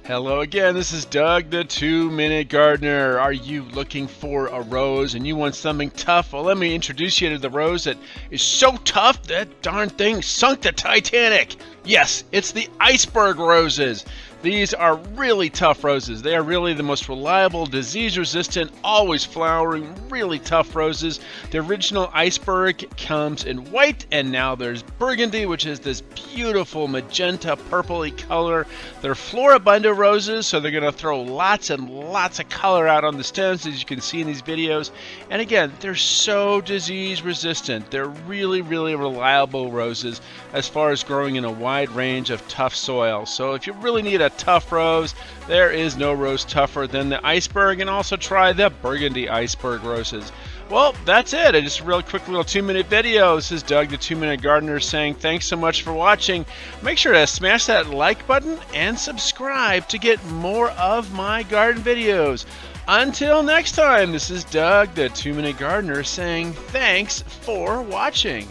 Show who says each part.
Speaker 1: Hello again, this is Doug, the 2-Minute Gardener. Are you looking for a rose and you want something tough? Well, let me introduce you to the rose that is so tough that darn thing sunk the Titanic. Yes, it's the Iceberg roses. These are really tough roses. They are really the most reliable, disease-resistant, always flowering, really tough roses. The original Iceberg comes in white, and now there's burgundy, which is this beautiful magenta purpley color. They're Floribunda roses, so they're going to throw lots and lots of color out on the stems, as you can see in these videos. And again, they're so disease-resistant. They're really, really reliable roses as far as growing in a wide range of tough soil. So if you really need a tough rose, there is no rose tougher than the Iceberg, and also try the burgundy Iceberg roses. Well, that's it. Just a real quick little 2-minute video. This is Doug, the 2-Minute Gardener, saying thanks so much for watching. Make sure to smash that like button and subscribe to get more of my garden videos. Until next time, this is Doug, the 2-Minute Gardener, saying thanks for watching.